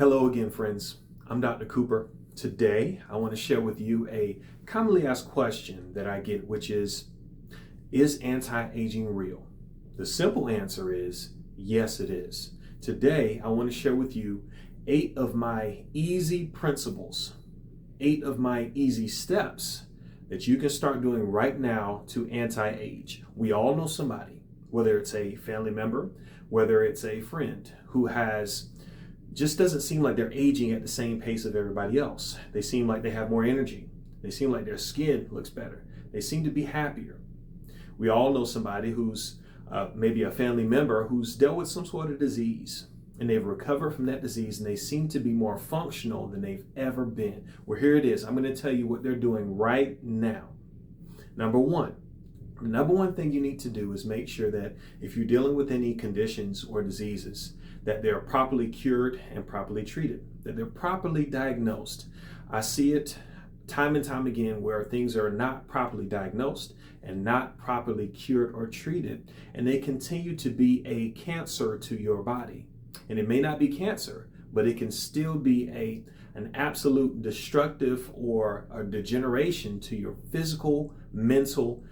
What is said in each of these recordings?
Hello again, friends. I'm Dr. Cooper. Today, I want to share with you a commonly asked question that I get, which is anti-aging real? The simple answer is yes, it is. Today, I want to share with you 8 of my easy principles, 8 of my easy steps that you can start doing right now to anti-age. We all know somebody, whether it's a family member, whether it's a friend who just doesn't seem like they're aging at the same pace of everybody else. They seem like they have more energy. They seem like their skin looks better. They seem to be happier. We all know somebody who's maybe a family member who's dealt with some sort of disease, and they've recovered from that disease, and they seem to be more functional than they've ever been. Well, here it is. I'm going to tell you what they're doing right now. Number one thing you need to do is make sure that if you're dealing with any conditions or diseases, that they're properly cured and properly treated, that they're properly diagnosed. I see it time and time again where things are not properly diagnosed and not properly cured or treated, and they continue to be a cancer to your body. And it may not be cancer, but it can still be an absolute destructive or a degeneration to your physical, mental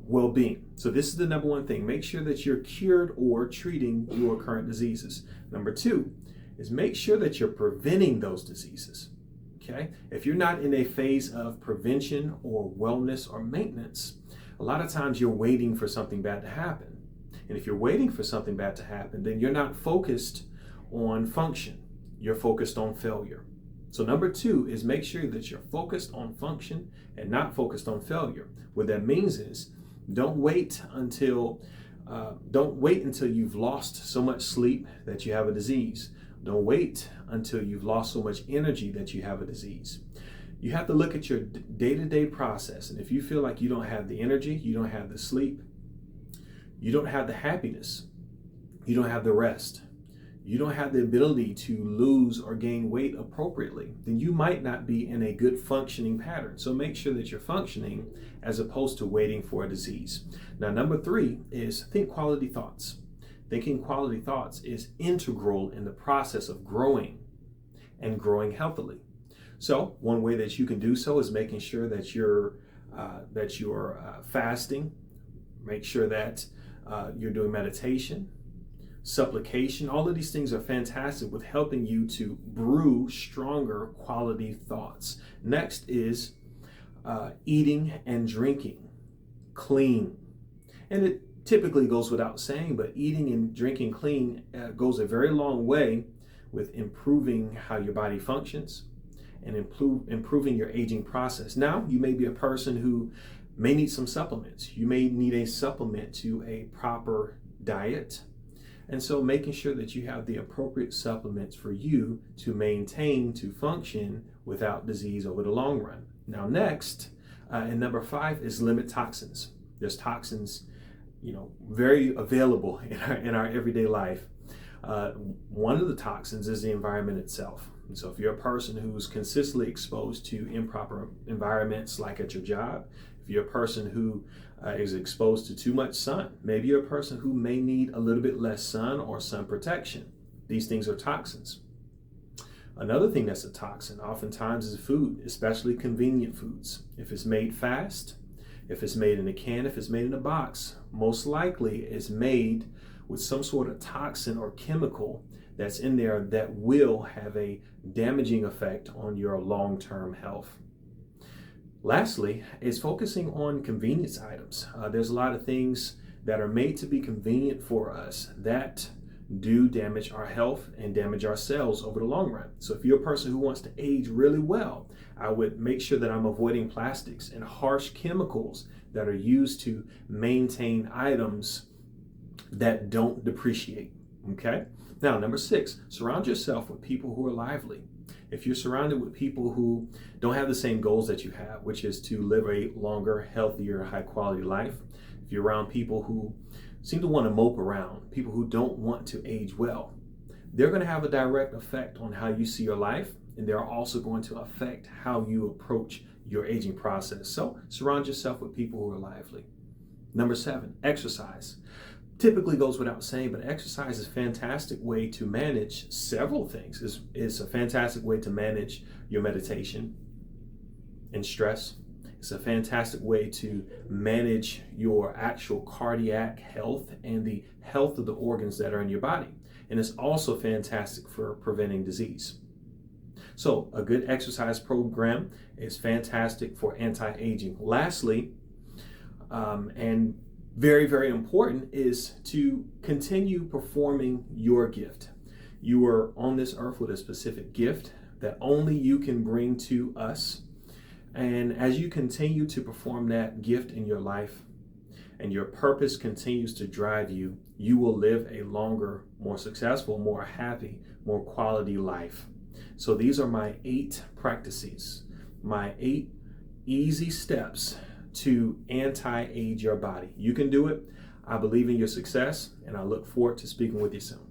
well-being. So this is the number one thing. Make sure that you're cured or treating your current diseases. Number 2 is make sure that you're preventing those diseases. Okay? If you're not in a phase of prevention or wellness or maintenance, a lot of times you're waiting for something bad to happen. And if you're waiting for something bad to happen, then you're not focused on function. You're focused on failure. So number 2 is make sure that you're focused on function and not focused on failure. What that means is don't wait until you've lost so much sleep that you have a disease. Don't wait until you've lost so much energy that you have a disease. You have to look at your day-to-day process. And if you feel like you don't have the energy, you don't have the sleep, you don't have the happiness, you don't have the rest, you don't have the ability to lose or gain weight appropriately, then you might not be in a good functioning pattern. So make sure that you're functioning as opposed to waiting for a disease. Now, number 3 is think quality thoughts. Thinking quality thoughts is integral in the process of growing and growing healthily. So one way that you can do so is making sure that you're fasting. Make sure that you're doing meditation, supplication. All of these things are fantastic with helping you to brew stronger quality thoughts. Next is eating and drinking clean. And it typically goes without saying, but eating and drinking clean goes a very long way with improving how your body functions and improving your aging process. Now, you may be a person who may need some supplements. You may need a supplement to a proper diet. And so making sure that you have the appropriate supplements for you to maintain, to function without disease over the long run. Now next, and number 5 is limit toxins. There's toxins, very available in our everyday life. One of the toxins is the environment itself. And so if you're a person who's consistently exposed to improper environments, like at your job, if you're a person who is exposed to too much sun, maybe you're a person who may need a little bit less sun or sun protection. These things are toxins. Another thing that's a toxin oftentimes is food, especially convenient foods. If it's made fast, if it's made in a can, if it's made in a box, most likely it's made with some sort of toxin or chemical that's in there that will have a damaging effect on your long-term health. Lastly, is focusing on convenience items. There's a lot of things that are made to be convenient for us that do damage our health and damage our cells over the long run. So if you're a person who wants to age really well, I would make sure that I'm avoiding plastics and harsh chemicals that are used to maintain items that don't depreciate. Okay? Now, number 6, surround yourself with people who are lively. If you're surrounded with people who don't have the same goals that you have, which is to live a longer, healthier, high quality life, if you're around people who seem to want to mope around, people who don't want to age well, they're going to have a direct effect on how you see your life, and they're also going to affect how you approach your aging process. So surround yourself with people who are lively. Number 7, exercise. typically goes without saying, but exercise is a fantastic way to manage several things. It's a fantastic way to manage your meditation and stress. It's a fantastic way to manage your actual cardiac health and the health of the organs that are in your body. And it's also fantastic for preventing disease. So a good exercise program is fantastic for anti-aging. Lastly, and very, very important, is to continue performing your gift. You are on this earth with a specific gift that only you can bring to us. And as you continue to perform that gift in your life and your purpose continues to drive you, you will live a longer, more successful, more happy, more quality life. So these are my 8 practices, my 8 easy steps to anti-age your body. You can do it. I believe in your success, and I look forward to speaking with you soon.